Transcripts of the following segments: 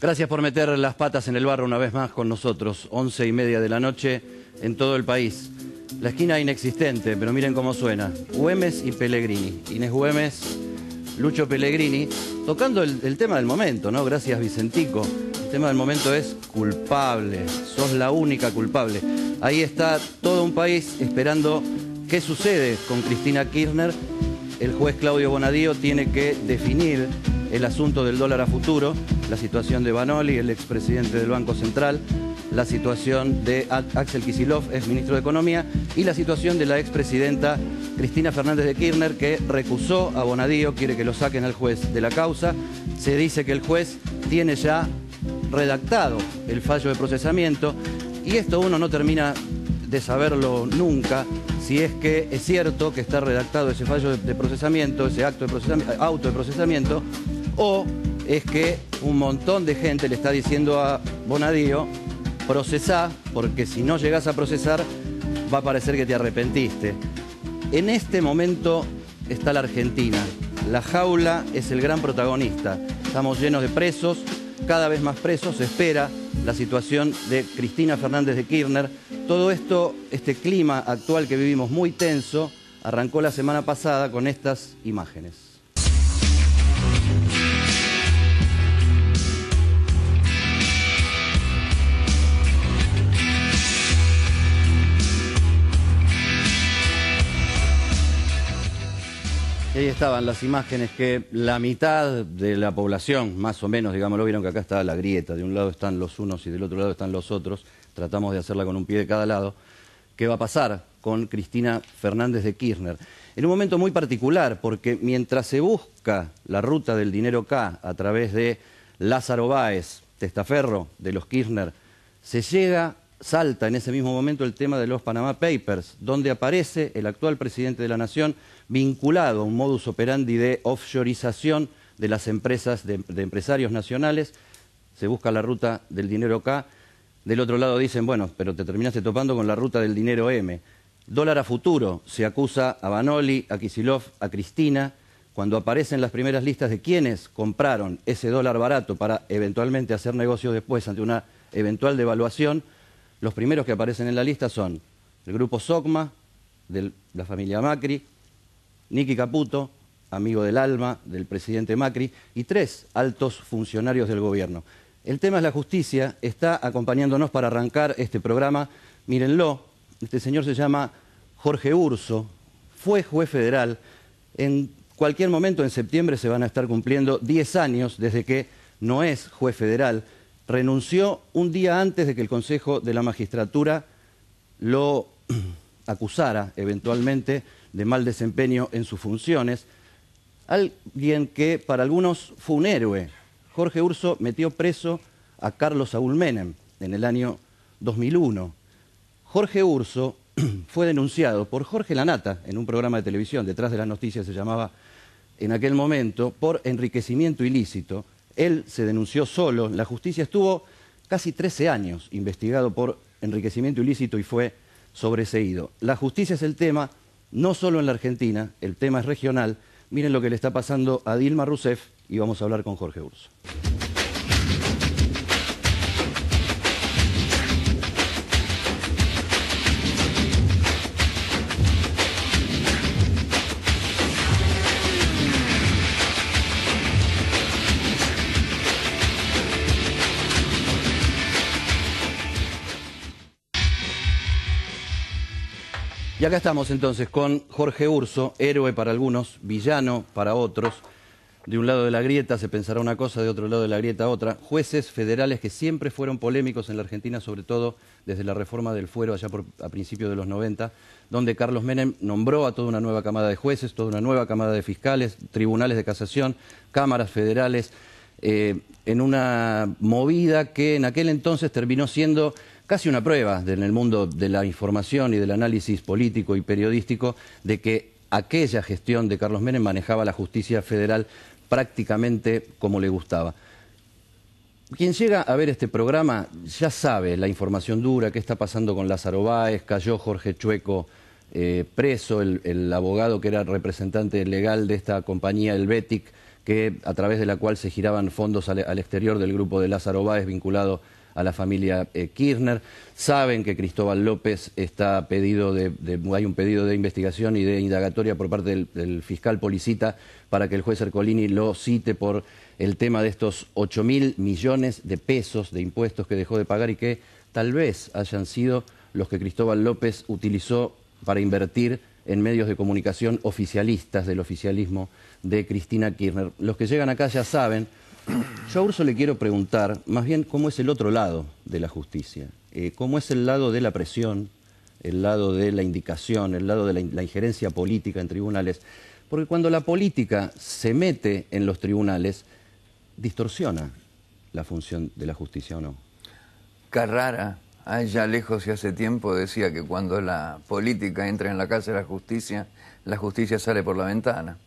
Gracias por meter las patas en el barro una vez más con nosotros. 11:30 de la noche en todo el país. La esquina inexistente, pero miren cómo suena. Güemes y Pellegrini. Inés Güemes, Lucho Pellegrini, tocando el tema del momento, ¿no? Gracias, Vicentico. El tema del momento es culpable. Sos la única culpable. Ahí está todo un país esperando qué sucede con Cristina Kirchner. El juez Claudio Bonadío tiene que definir el asunto del dólar a futuro, la situación de Vanoli, el expresidente del Banco Central, la situación de Axel Kicillof, ex ministro de Economía, y la situación de la expresidenta Cristina Fernández de Kirchner, que recusó a Bonadío, quiere que lo saquen al juez de la causa. Se dice que el juez tiene ya redactado el fallo de procesamiento, y esto uno no termina de saberlo nunca, si es que es cierto que está redactado ese fallo de procesamiento, ese auto de procesamiento, o es que un montón de gente le está diciendo a Bonadío: procesá, porque si no llegás a procesar va a parecer que te arrepentiste. En este momento está la Argentina. La jaula es el gran protagonista. Estamos llenos de presos, cada vez más presos. Se espera la situación de Cristina Fernández de Kirchner. Todo esto, este clima actual que vivimos muy tenso, arrancó la semana pasada con estas imágenes. Y ahí estaban las imágenes que la mitad de la población, más o menos, digámoslo, vieron que acá está la grieta, de un lado están los unos y del otro lado están los otros, tratamos de hacerla con un pie de cada lado. ¿Qué va a pasar con Cristina Fernández de Kirchner? En un momento muy particular, porque mientras se busca la ruta del dinero K a través de Lázaro Báez, testaferro de los Kirchner, salta en ese mismo momento el tema de los Panama Papers, donde aparece el actual presidente de la Nación vinculado a un modus operandi de offshoreización de las empresas, de empresarios nacionales. Se busca la ruta del dinero K. Del otro lado dicen, bueno, pero te terminaste topando con la ruta del dinero M. Dólar a futuro, se acusa a Vanoli, a Kicillof, a Cristina. Cuando aparecen las primeras listas de quienes compraron ese dólar barato para eventualmente hacer negocios después ante una eventual devaluación, los primeros que aparecen en la lista son el grupo Socma, de la familia Macri, Nicky Caputo, amigo del alma del presidente Macri, y 3 altos funcionarios del gobierno. El tema es la justicia, está acompañándonos para arrancar este programa. Mírenlo, este señor se llama Jorge Urso, fue juez federal. En cualquier momento, en septiembre, se van a estar cumpliendo 10 años desde que no es juez federal. Renunció un día antes de que el Consejo de la Magistratura lo acusara eventualmente de mal desempeño en sus funciones. Alguien que para algunos fue un héroe. Jorge Urso metió preso a Carlos Saúl Menem en el año 2001. Jorge Urso fue denunciado por Jorge Lanata en un programa de televisión, Detrás de las Noticias se llamaba en aquel momento, por enriquecimiento ilícito. Él se denunció solo. La justicia estuvo casi 13 años investigado por enriquecimiento ilícito y fue sobreseído. La justicia es el tema, no solo en la Argentina, el tema es regional. Miren lo que le está pasando a Dilma Rousseff y vamos a hablar con Jorge Urso. Y acá estamos entonces con Jorge Urso, héroe para algunos, villano para otros. De un lado de la grieta se pensará una cosa, de otro lado de la grieta otra. Jueces federales que siempre fueron polémicos en la Argentina, sobre todo desde la reforma del fuero allá a principios de los 90, donde Carlos Menem nombró a toda una nueva camada de jueces, toda una nueva camada de fiscales, tribunales de casación, cámaras federales, en una movida que en aquel entonces terminó siendo casi una prueba en el mundo de la información y del análisis político y periodístico de que aquella gestión de Carlos Menem manejaba la justicia federal prácticamente como le gustaba. Quien llega a ver este programa ya sabe la información dura, qué está pasando con Lázaro Báez, cayó Jorge Chueco preso, el abogado que era representante legal de esta compañía Helvetic, a través de la cual se giraban fondos al exterior del grupo de Lázaro Báez vinculado a la familia Kirchner. Saben que Cristóbal López está hay un pedido de investigación y de indagatoria por parte del fiscal Policita para que el juez Ercolini lo cite por el tema de estos 8.000 millones de pesos de impuestos que dejó de pagar y que tal vez hayan sido los que Cristóbal López utilizó para invertir en medios de comunicación oficialistas del oficialismo de Cristina Kirchner. Los que llegan acá ya saben. Yo a Urso le quiero preguntar, más bien, cómo es el otro lado de la justicia, cómo es el lado de la presión, el lado de la indicación, el lado de la injerencia política en tribunales, porque cuando la política se mete en los tribunales, distorsiona la función de la justicia, ¿o no? Carrara, allá lejos y hace tiempo, decía que cuando la política entra en la casa de la justicia sale por la ventana.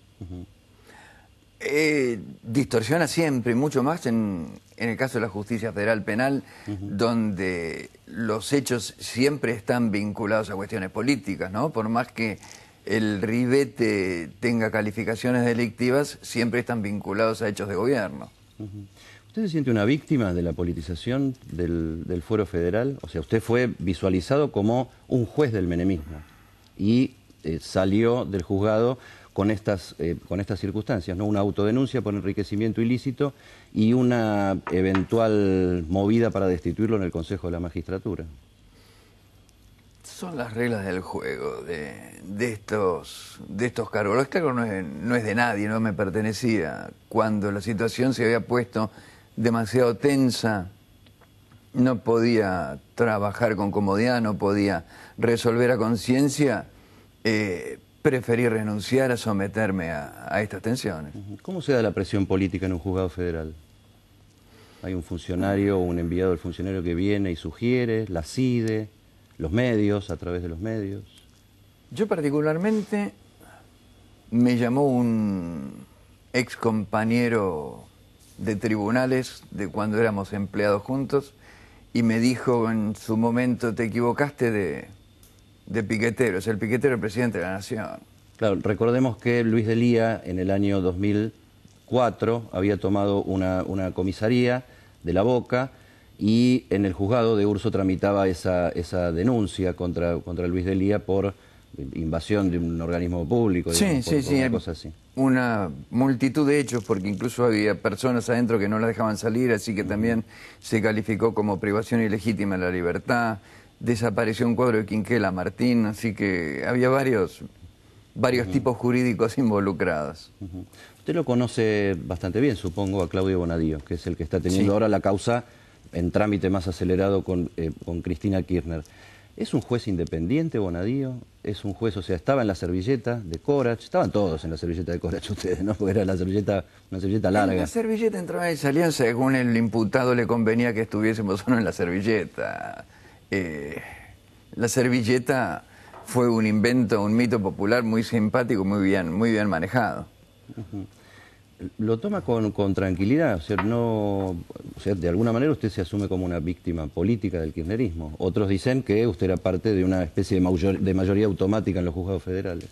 Distorsiona siempre, mucho más en el caso de la justicia federal penal, donde los hechos siempre están vinculados a cuestiones políticas, ¿no? Por más que el ribete tenga calificaciones delictivas, siempre están vinculados a hechos de gobierno. ¿Usted se siente una víctima de la politización del fuero federal? O sea, usted fue visualizado como un juez del menemismo y salió del juzgado con estas circunstancias, ¿no? Una autodenuncia por enriquecimiento ilícito y una eventual movida para destituirlo en el Consejo de la Magistratura. Son las reglas del juego de estos cargos. Los cargos no es de nadie, no me pertenecía. Cuando la situación se había puesto demasiado tensa, no podía trabajar con comodidad, no podía resolver a conciencia, preferí renunciar a someterme a estas tensiones. ¿Cómo se da la presión política en un juzgado federal? ¿Hay un funcionario o un enviado del funcionario que viene y sugiere, la CIDE, los medios, a través de los medios? Yo particularmente me llamó un ex compañero de tribunales de cuando éramos empleados juntos y me dijo en su momento: te equivocaste de piquetero, es el piquetero del presidente de la Nación. Claro, recordemos que Luis Delía en el año 2004 había tomado una comisaría de La Boca y en el juzgado de Urso tramitaba esa denuncia contra Luis Delía por invasión de un organismo público, digamos, sí, una cosa así. Una multitud de hechos, porque incluso había personas adentro que no las dejaban salir, así que también se calificó como privación ilegítima de la libertad. Desapareció un cuadro de Quinquela Martín, así que había varios tipos jurídicos involucrados. Usted lo conoce bastante bien, supongo, a Claudio Bonadío, que es el que está teniendo ahora la causa en trámite más acelerado con Cristina Kirchner. ¿Es un juez independiente, Bonadío? ¿Es un juez, o sea, estaba en la servilleta de Corach? Estaban todos en la servilleta de Corach ustedes, ¿no? Porque era una servilleta larga. En la servilleta entraba y salían según el imputado le convenía que estuviésemos o no en la servilleta. La servilleta fue un invento, un mito popular muy simpático, muy bien manejado. ¿Lo toma con tranquilidad? O sea, de alguna manera usted se asume como una víctima política del kirchnerismo. Otros dicen que usted era parte de una especie de mayoría automática en los juzgados federales.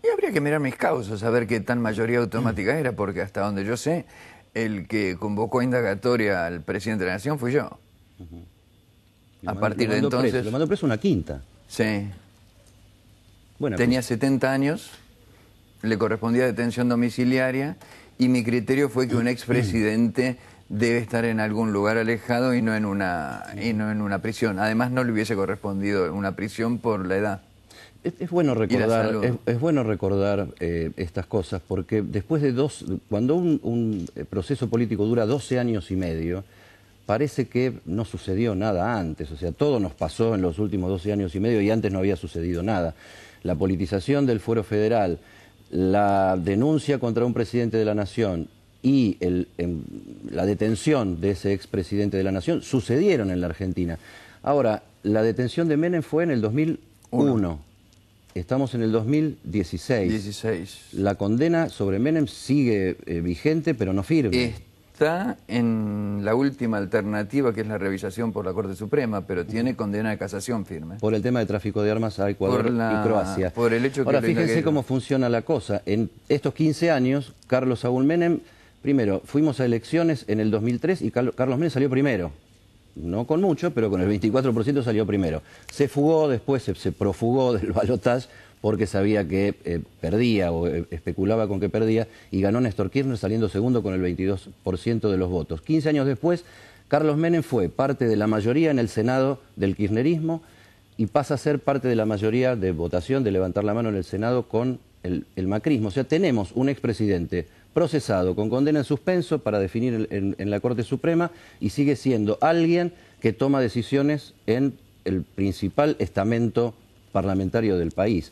Y habría que mirar mis causas, a ver qué tan mayoría automática era, porque hasta donde yo sé, el que convocó a indagatoria al presidente de la Nación fui yo. A partir de entonces... Lo mandó preso una quinta. Sí. Bueno, tenía 70 años, le correspondía detención domiciliaria y mi criterio fue que un expresidente debe estar en algún lugar alejado y no en una prisión. Además no le hubiese correspondido una prisión por la edad. Es bueno recordar estas cosas porque después de cuando un proceso político dura 12 años y medio, parece que no sucedió nada antes. O sea, todo nos pasó en los últimos 12 años y medio y antes no había sucedido nada. La politización del fuero federal, la denuncia contra un presidente de la Nación y la detención de ese expresidente de la Nación sucedieron en la Argentina. Ahora, la detención de Menem fue en el 2001. Estamos en el 2016. La condena sobre Menem sigue vigente, pero no firme. está en la última alternativa, que es la revisación por la Corte Suprema, pero tiene condena de casación firme. Por el tema de tráfico de armas a Ecuador y Croacia. Por el hecho que ahora, fíjense cómo funciona la cosa. En estos 15 años, Carlos Saúl Menem, primero, fuimos a elecciones en el 2003 y Carlos Menem salió primero. No con mucho, pero con el 24% salió primero. Se fugó, después se profugó del balotaje porque sabía que perdía o especulaba con que perdía, y ganó Néstor Kirchner saliendo segundo con el 22% de los votos. 15 años después, Carlos Menem fue parte de la mayoría en el Senado del kirchnerismo y pasa a ser parte de la mayoría de votación, de levantar la mano en el Senado con el macrismo. O sea, tenemos un expresidente procesado con condena en suspenso para definir en la Corte Suprema, y sigue siendo alguien que toma decisiones en el principal estamento parlamentario del país.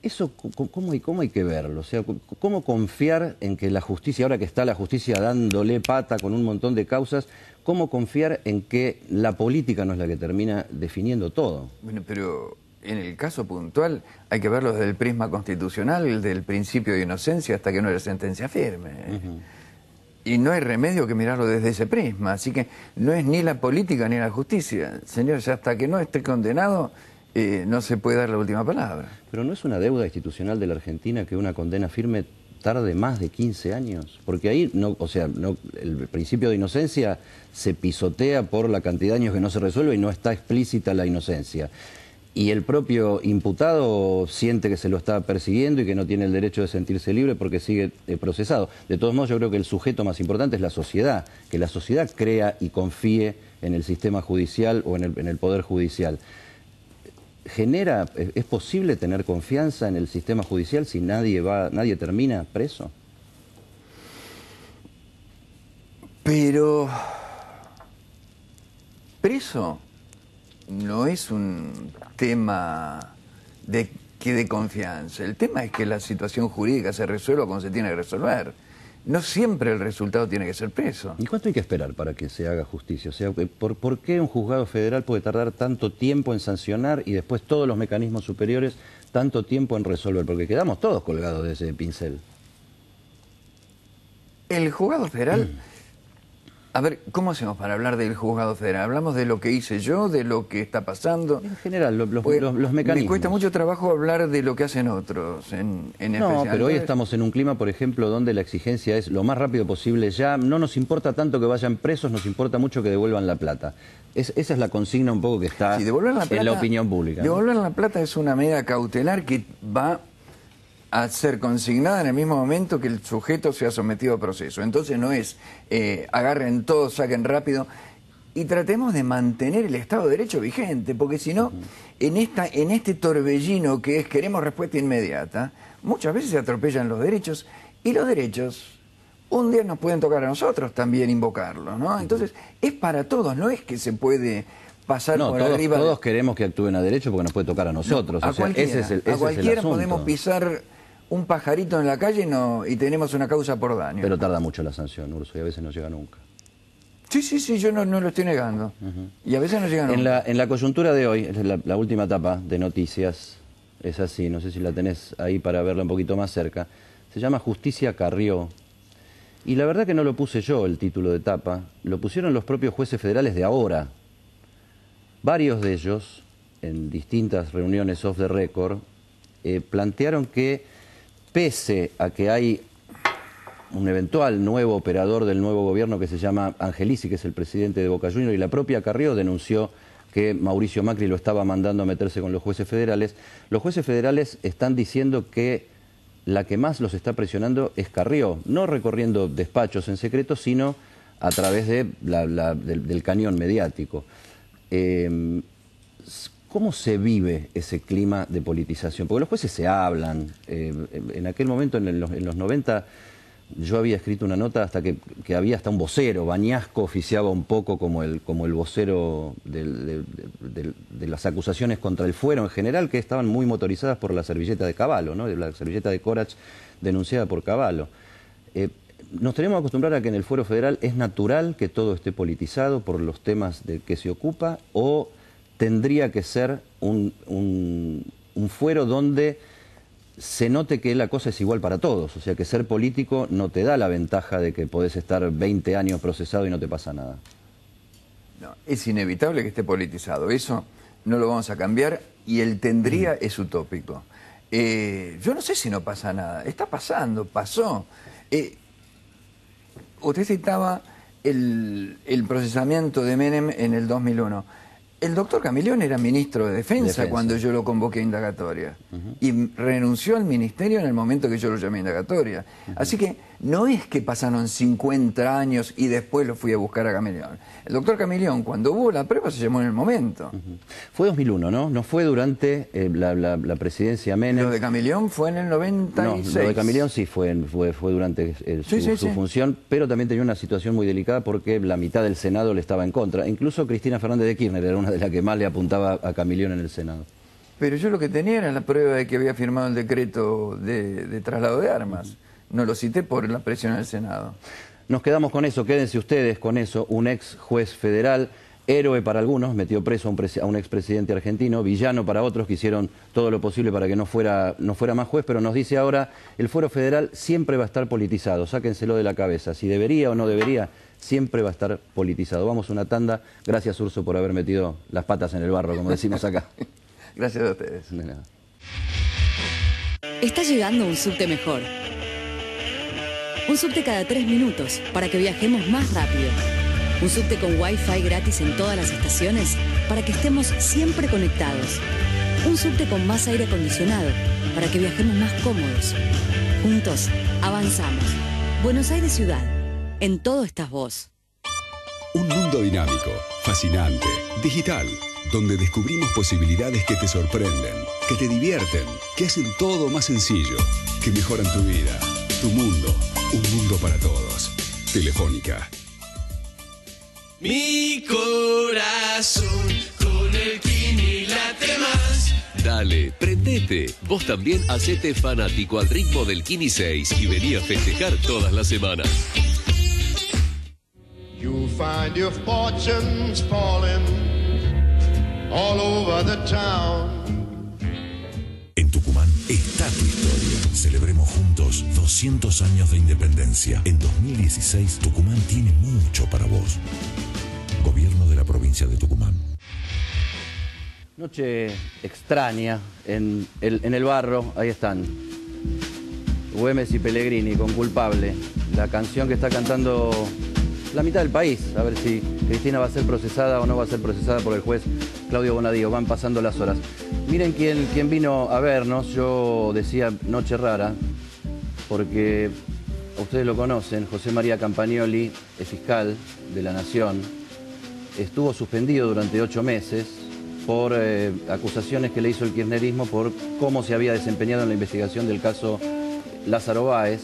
Eso, ¿cómo hay que verlo? O sea, ¿cómo confiar en que la justicia, ahora que está la justicia dándole pata con un montón de causas, cómo confiar en que la política no es la que termina definiendo todo? Bueno, pero en el caso puntual hay que verlo desde el prisma constitucional, del principio de inocencia hasta que no haya sentencia firme. Y no hay remedio que mirarlo desde ese prisma. Así que no es ni la política ni la justicia. Señores, hasta que no esté condenado, no se puede dar la última palabra. Pero ¿no es una deuda institucional de la Argentina que una condena firme tarde más de 15 años? Porque ahí, el principio de inocencia se pisotea por la cantidad de años que no se resuelve y no está explícita la inocencia. Y el propio imputado siente que se lo está persiguiendo y que no tiene el derecho de sentirse libre porque sigue procesado. De todos modos, yo creo que el sujeto más importante es la sociedad, que la sociedad crea y confíe en el sistema judicial o en el poder judicial. ¿Es posible tener confianza en el sistema judicial si nadie termina preso? Pero preso no es un tema de confianza. El tema es que la situación jurídica se resuelva como se tiene que resolver. No siempre el resultado tiene que ser preso. ¿Y cuánto hay que esperar para que se haga justicia? O sea, ¿por qué un juzgado federal puede tardar tanto tiempo en sancionar y después todos los mecanismos superiores tanto tiempo en resolver? Porque quedamos todos colgados de ese pincel. El juzgado federal... A ver, ¿cómo hacemos para hablar del juzgado federal? ¿Hablamos de lo que hice yo, de lo que está pasando? En general, los mecanismos. Me cuesta mucho trabajo hablar de lo que hacen otros, en especial. No, pero hoy estamos en un clima, por ejemplo, donde la exigencia es lo más rápido posible ya. No nos importa tanto que vayan presos, nos importa mucho que devuelvan la plata. Esa es la consigna un poco que está en la opinión pública. Devolver la plata es una medida cautelar que va a ser consignada en el mismo momento que el sujeto sea sometido a proceso. Entonces no es agarren todo, saquen rápido y tratemos de mantener el Estado de Derecho vigente, porque si no, en este torbellino que es queremos respuesta inmediata, muchas veces se atropellan los derechos, y los derechos un día nos pueden tocar a nosotros también invocarlos, ¿no? Entonces es para todos, no es que se puede pasar por arriba. Todos queremos que actúen a derecho porque nos puede tocar a nosotros. No, a cualquiera podemos pisar un pajarito en la calle y tenemos una causa por daño. Pero tarda mucho la sanción, Urso, y a veces no llega nunca. Sí, yo no lo estoy negando. Y a veces no llega nunca. En la coyuntura de hoy, es la última etapa de noticias, es así, no sé si la tenés ahí para verla un poquito más cerca, se llama Justicia Carrió. Y la verdad que no lo puse yo el título de etapa, lo pusieron los propios jueces federales de ahora. Varios de ellos, en distintas reuniones off the record, plantearon que pese a que hay un eventual nuevo operador del nuevo gobierno que se llama Angelici, que es el presidente de Boca Juniors, y la propia Carrió denunció que Mauricio Macri lo estaba mandando a meterse con los jueces federales están diciendo que la que más los está presionando es Carrió, no recorriendo despachos en secreto, sino a través del cañón mediático. ¿Cómo se vive ese clima de politización? Porque los jueces se hablan. En aquel momento, en los 90, yo había escrito una nota hasta que había hasta un vocero. Bañasco oficiaba un poco como el vocero de las acusaciones contra el fuero en general, que estaban muy motorizadas por la servilleta de Cavallo, ¿no? La servilleta de Corach denunciada por Cavallo. Nos tenemos que acostumbrar a que en el fuero federal es natural que todo esté politizado por los temas de que se ocupa, o tendría que ser un fuero donde se note que la cosa es igual para todos. O sea, que ser político no te da la ventaja de que podés estar 20 años procesado y no te pasa nada. No, es inevitable que esté politizado. Eso no lo vamos a cambiar y el tendría es utópico. Yo no sé si no pasa nada. Está pasando, pasó. Usted citaba el procesamiento de Menem en el 2001. El doctor Camilión era ministro de Defensa cuando yo lo convoqué a indagatoria. Y renunció al ministerio en el momento que yo lo llamé a indagatoria. Así que no es que pasaron 50 años y después lo fui a buscar a Camilión. El doctor Camilión, cuando hubo la prueba, se llamó en el momento. Fue 2001, ¿no? No fue durante la presidencia Menem. Lo de Camilión fue en el 96. No, lo de Camilión sí fue durante su función, pero también tenía una situación muy delicada porque la mitad del Senado le estaba en contra. Incluso Cristina Fernández de Kirchner era una de las que más le apuntaba a Camilión en el Senado. Pero yo lo que tenía era la prueba de que había firmado el decreto de traslado de armas. No lo cité por la presión del Senado. Nos quedamos con eso, quédense ustedes con eso. Un ex juez federal, héroe para algunos, metió preso a un expresidente argentino, villano para otros que hicieron todo lo posible para que no fuera más juez, pero nos dice ahora, el fuero federal siempre va a estar politizado, sáquenselo de la cabeza. Si debería o no debería, siempre va a estar politizado. Vamos a una tanda. Gracias, Urso, por haber metido las patas en el barro, como decimos acá. Gracias a ustedes. De nada. Está llegando un subte mejor. Un subte cada 3 minutos para que viajemos más rápido. Un subte con Wi-Fi gratis en todas las estaciones para que estemos siempre conectados. Un subte con más aire acondicionado para que viajemos más cómodos. Juntos avanzamos. Buenos Aires Ciudad. En todo estás vos. Un mundo dinámico, fascinante, digital, donde descubrimos posibilidades que te sorprenden, que te divierten, que hacen todo más sencillo, que mejoran tu vida, tu mundo, un mundo para todos. Telefónica. Mi corazón con el Kini late más. Dale, prendete. Vos también hacete fanático al ritmo del Kini 6 y vení a festejar todas las semanas. You'll find your fortunes falling all over the town. En Tucumán está tu historia. Celebremos juntos 200 años de independencia. En 2016, Tucumán tiene mucho para vos. Gobierno de la provincia de Tucumán. Noche extraña en el barro, ahí están. Güemes y Pellegrini con Culpable, la canción que está cantando la mitad del país. A ver si Cristina va a ser procesada o no va a ser procesada por el juez Claudio Bonadío. Van pasando las horas. Miren quién vino a vernos. Yo decía noche rara, porque ustedes lo conocen. José María Campagnoli es fiscal de la Nación. Estuvo suspendido durante 8 meses por acusaciones que le hizo el kirchnerismo por cómo se había desempeñado en la investigación del caso Lázaro Báez.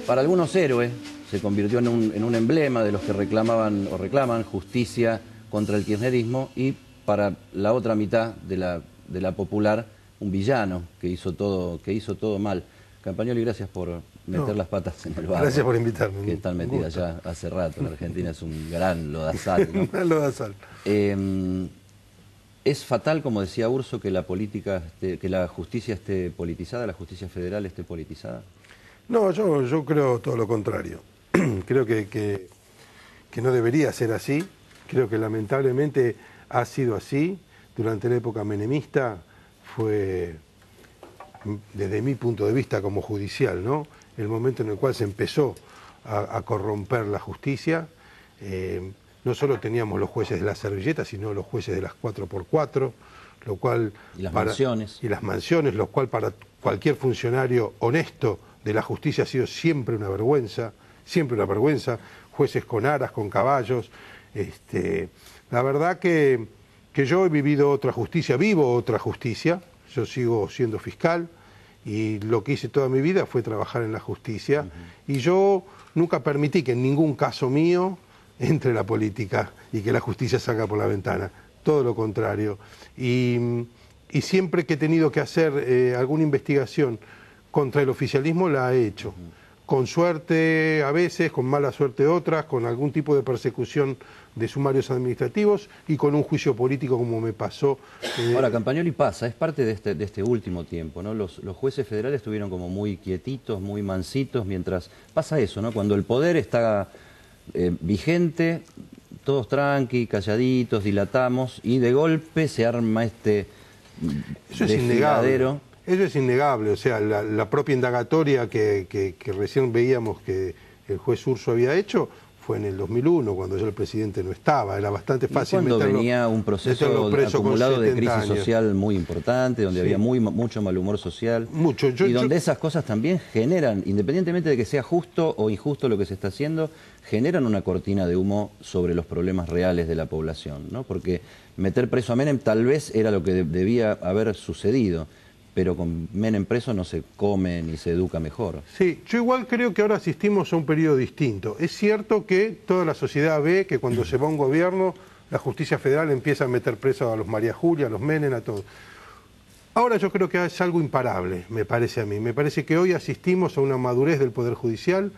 Para algunos héroe, se convirtió en un emblema de los que reclamaban o reclaman justicia contra el kirchnerismo, y para la otra mitad de la popular, un villano que hizo todo mal. Campagnoli, gracias por meter las patas en el barro. Gracias por invitarme. Que están metidas ya hace rato. La Argentina es un gran lodazal, ¿no? Un gran lodazal. Es fatal, como decía Urso, que la política, que la justicia esté politizada, la justicia federal esté politizada. No, yo creo todo lo contrario. Creo que no debería ser así. Creo que lamentablemente ha sido así. Durante la época menemista fue, desde mi punto de vista como judicial, ¿no?, el momento en el cual se empezó a corromper la justicia. No solo teníamos los jueces de la servilleta, sino los jueces de las 4x4, lo cual... Y las mansiones. Y las mansiones, lo cual para cualquier funcionario honesto de la justicia ha sido siempre una vergüenza, jueces con aras, con caballos. La verdad que yo he vivido otra justicia, vivo otra justicia, yo sigo siendo fiscal y lo que hice toda mi vida fue trabajar en la justicia, y yo nunca permití que en ningún caso mío entre la política y que la justicia salga por la ventana, todo lo contrario. Y siempre que he tenido que hacer alguna investigación contra el oficialismo la he hecho. con suerte a veces, con mala suerte otras, con algún tipo de persecución de sumarios administrativos y con un juicio político como me pasó. Ahora, Campagnoli pasa, es parte de este último tiempo, ¿no? Los jueces federales estuvieron como muy quietitos, muy mansitos, mientras pasa eso, ¿no? Cuando el poder está vigente, todos tranqui, calladitos, dilatamos, y de golpe se arma este desfiladero. Eso es innegable, o sea, la propia indagatoria que recién veíamos que el juez Urso había hecho fue en el 2001, cuando ya el presidente no estaba, era bastante fácil cuando meterlo, venía un proceso acumulado de crisis social muy importante, donde había mucho mal humor social, y donde esas cosas también generan, independientemente de que sea justo o injusto lo que se está haciendo, generan una cortina de humo sobre los problemas reales de la población, ¿no? Porque meter preso a Menem tal vez era lo que debía haber sucedido, pero con Menem preso no se come ni se educa mejor. Sí, yo igual creo que ahora asistimos a un periodo distinto. Es cierto que toda la sociedad ve que cuando se va un gobierno, la justicia federal empieza a meter preso a los María Julia, a los Menem, a todos. Ahora yo creo que es algo imparable, me parece a mí. Me parece que hoy asistimos a una madurez del Poder Judicial,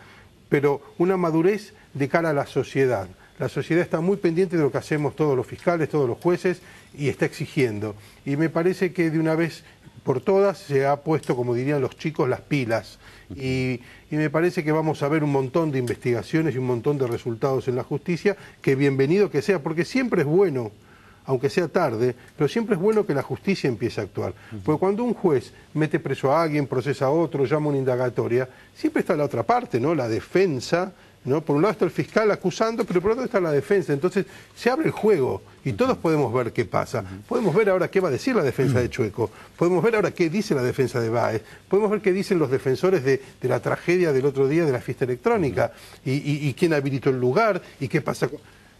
pero una madurez de cara a la sociedad. La sociedad está muy pendiente de lo que hacemos todos los fiscales, todos los jueces, y está exigiendo. Y me parece que de una vez por todas se ha puesto, como dirían los chicos, las pilas. Y me parece que vamos a ver un montón de investigaciones y un montón de resultados en la justicia, que bienvenido que sea, porque siempre es bueno, aunque sea tarde, pero siempre es bueno que la justicia empiece a actuar. Porque cuando un juez mete preso a alguien, procesa a otro, llama una indagatoria, siempre está la otra parte, ¿no? La defensa, ¿no? Por un lado está el fiscal acusando, pero por otro lado está la defensa. Entonces se abre el juego y todos podemos ver qué pasa. Podemos ver ahora qué va a decir la defensa de Chueco, podemos ver ahora qué dice la defensa de Báez, podemos ver qué dicen los defensores de la tragedia del otro día de la fiesta electrónica, y quién habilitó el lugar y qué pasa.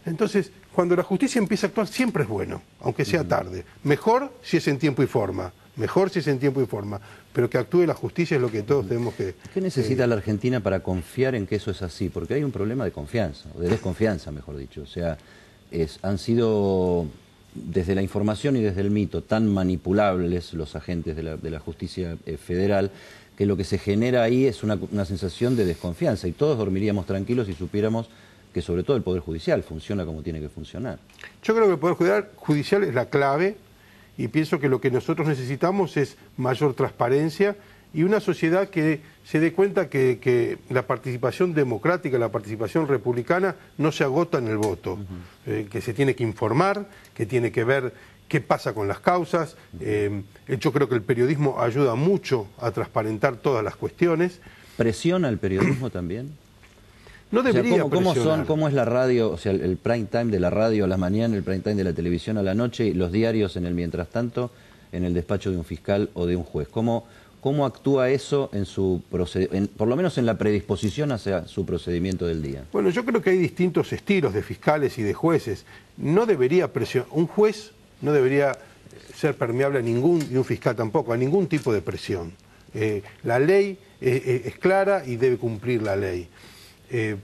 Entonces, cuando la justicia empieza a actuar siempre es bueno, aunque sea tarde. Mejor si es en tiempo y forma. Mejor si es en tiempo y forma, pero que actúe la justicia es lo que todos tenemos que... ¿Qué necesita la Argentina para confiar en que eso es así? Porque hay un problema de confianza, o de desconfianza, mejor dicho. O sea, han sido, desde la información y desde el mito, tan manipulables los agentes de la justicia federal, que lo que se genera ahí es una sensación de desconfianza, y todos dormiríamos tranquilos si supiéramos que sobre todo el Poder Judicial funciona como tiene que funcionar. Yo creo que el Poder Judicial es la clave. Y pienso que lo que nosotros necesitamos es mayor transparencia y una sociedad que se dé cuenta que la participación democrática, la participación republicana no se agota en el voto, que se tiene que informar, que tiene que ver qué pasa con las causas. Yo creo que el periodismo ayuda mucho a transparentar todas las cuestiones. ¿Presiona el periodismo también? No debería presionar. ¿Cómo es la radio, o sea, el prime time de la radio a la mañana, el prime time de la televisión a la noche, y los diarios en el mientras tanto, en el despacho de un fiscal o de un juez? ¿Cómo actúa eso en su por lo menos en la predisposición hacia su procedimiento del día? Bueno, yo creo que hay distintos estilos de fiscales y de jueces. No debería presionar, un juez no debería ser permeable a ningún, y un fiscal tampoco, a ningún tipo de presión. La ley es clara y debe cumplir la ley.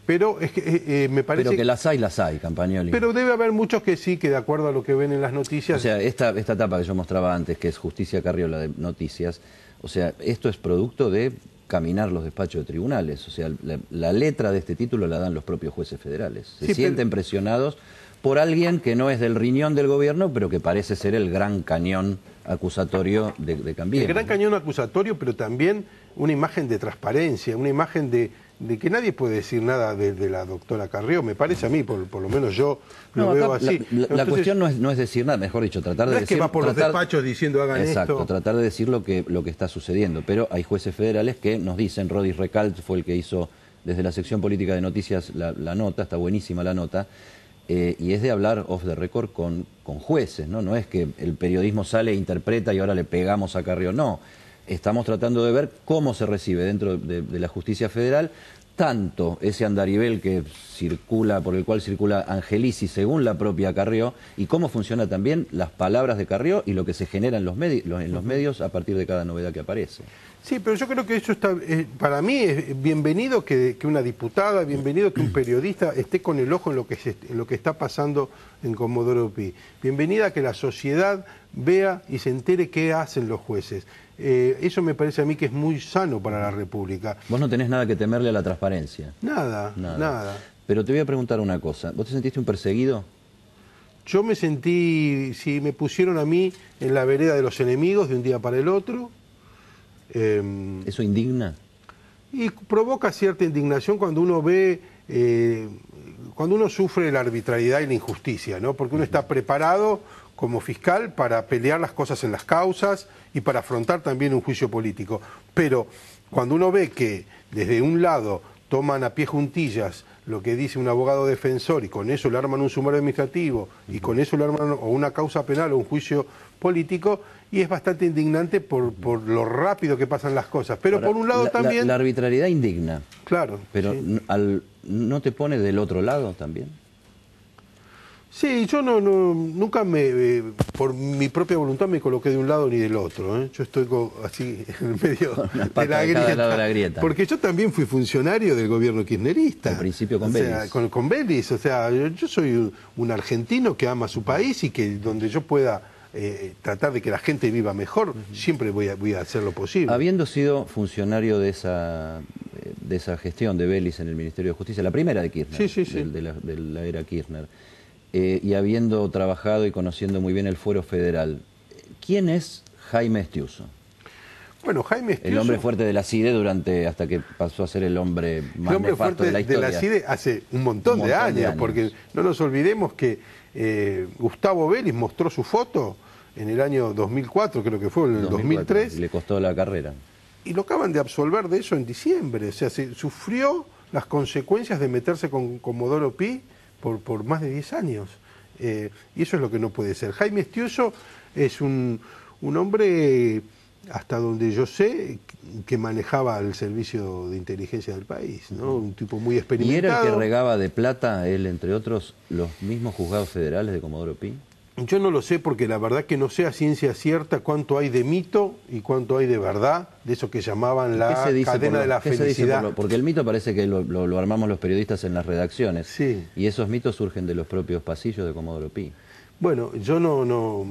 Pero es que me parece... Pero que las hay, Campagnoli. Pero debe haber muchos que sí, que de acuerdo a lo que ven en las noticias... O sea, esta etapa que yo mostraba antes, que es Justicia Carriola de Noticias, o sea, esto es producto de caminar los despachos de tribunales. O sea, la letra de este título la dan los propios jueces federales. Se sienten presionados por alguien que no es del riñón del gobierno, pero que parece ser el gran cañón acusatorio de Cambiemos. El gran cañón acusatorio, pero también una imagen de transparencia, una imagen de que nadie puede decir nada de la doctora Carrió, me parece a mí, por lo menos yo lo veo así. La cuestión no es decir nada, mejor dicho, tratar de decir... No es que va por los despachos diciendo hagan esto. Exacto, tratar de decir lo que está sucediendo, pero hay jueces federales que nos dicen, Rodi Recalt fue el que hizo desde la sección política de noticias la nota, está buenísima la nota, y es de hablar off the record con jueces, ¿no? No es que el periodismo sale e interpreta y ahora le pegamos a Carrió, no. Estamos tratando de ver cómo se recibe dentro de la justicia federal tanto ese andarivel por el cual circula Angelici según la propia Carrió, y cómo funciona también las palabras de Carrió y lo que se genera en los medios a partir de cada novedad que aparece. Sí, pero yo creo que eso está, para mí es bienvenido que una diputada, bienvenido que un periodista esté con el ojo en lo que está pasando en Comodoro Pi. Bienvenida que la sociedad vea y se entere qué hacen los jueces. Eso me parece a mí que es muy sano para la República. Vos no tenés nada que temerle a la transparencia. Nada. Pero te voy a preguntar una cosa. ¿Vos te sentiste un perseguido? Yo me sentí, si me pusieron a mí en la vereda de los enemigos de un día para el otro. ¿Eso indigna? Y provoca cierta indignación cuando uno ve, cuando uno sufre la arbitrariedad y la injusticia, ¿no? Porque uno está preparado como fiscal para pelear las cosas en las causas y para afrontar también un juicio político. Pero cuando uno ve que desde un lado toman a pie juntillas lo que dice un abogado defensor y con eso le arman un sumario administrativo y con eso le arman o una causa penal o un juicio político, y es bastante indignante por lo rápido que pasan las cosas. Pero ahora, por un lado también... La arbitrariedad indigna. Claro. Pero sí. ¿No te pone del otro lado también? Sí, yo nunca por mi propia voluntad me coloqué de un lado ni del otro, ¿eh? Yo estoy así en el medio de la grieta. Porque yo también fui funcionario del gobierno kirchnerista. Al principio con Vélez. Con Vélez, o sea, yo soy un argentino que ama su país y que donde yo pueda tratar de que la gente viva mejor, siempre voy a hacer lo posible. Habiendo sido funcionario de esa gestión de Vélez en el Ministerio de Justicia, la primera de Kirchner, sí. De la era Kirchner, y habiendo trabajado y conociendo muy bien el fuero federal, ¿quién es Jaime Estiuso? Bueno, Jaime Estiuso... El hombre fuerte de la CIDE hasta que pasó a ser el hombre más nefasto de la historia. El hombre fuerte de la CIDE hace un montón de años, porque no nos olvidemos que Gustavo Vélez mostró su foto en el año 2004, creo que fue, en el 2003. Y le costó la carrera. Y lo acaban de absolver de eso en diciembre. O sea, sufrió las consecuencias de meterse con Comodoro Pi por más de 10 años. Y eso es lo que no puede ser. Jaime Estiuso es un hombre, hasta donde yo sé, que manejaba el servicio de inteligencia del país, ¿no? Un tipo muy experimentado. ¿Y era el que regaba de plata, él, entre otros, los mismos juzgados federales de Comodoro Pi? Yo no lo sé porque la verdad que no sé a ciencia cierta cuánto hay de mito y cuánto hay de verdad, de eso que llamaban la cadena de la felicidad. Porque el mito parece que lo armamos los periodistas en las redacciones. Sí. Y esos mitos surgen de los propios pasillos de Comodoro Pi. Bueno, yo no...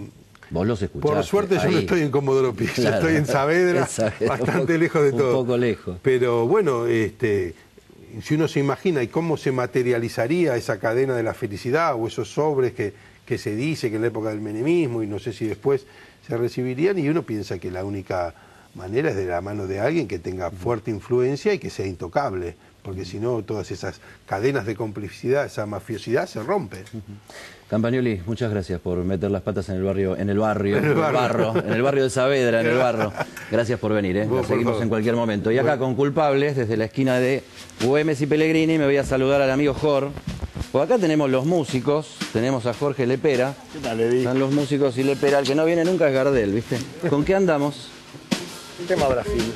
Vos los escuchaste. Por suerte yo no estoy en Comodoro Pi, yo estoy en Saavedra, bastante lejos de todo. Un poco lejos. Pero bueno, si uno se imagina y cómo se materializaría esa cadena de la felicidad o esos sobres que se dice que en la época del menemismo y no sé si después se recibirían, y uno piensa que la única manera es de la mano de alguien que tenga fuerte influencia y que sea intocable, porque si no todas esas cadenas de complicidad, esa mafiosidad se rompe. Campagnoli, muchas gracias por meter las patas en el barrio de Saavedra, en el barro. Gracias por venir, ¿eh? Nos seguimos en cualquier momento. Y acá con Culpables, desde la esquina de Güemes y Pellegrini, me voy a saludar al amigo Jor. Pues acá tenemos los músicos, tenemos a Jorge Lepera. ¿Qué tal, Eddie? Están los músicos y Lepera, el que no viene nunca es Gardel, ¿viste? ¿Con qué andamos? El tema Brasil.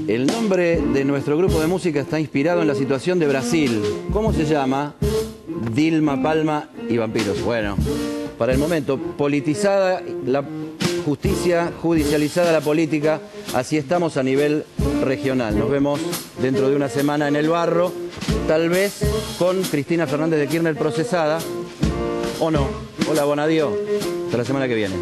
El nombre de nuestro grupo de música está inspirado en la situación de Brasil. ¿Cómo se llama? Dilma, Palma y Vampiros. Bueno, para el momento, politizada la justicia, judicializada la política, así estamos a nivel regional. Nos vemos dentro de una semana en el barro, tal vez con Cristina Fernández de Kirchner procesada, o no. Hola, Bonadío. Hasta la semana que viene.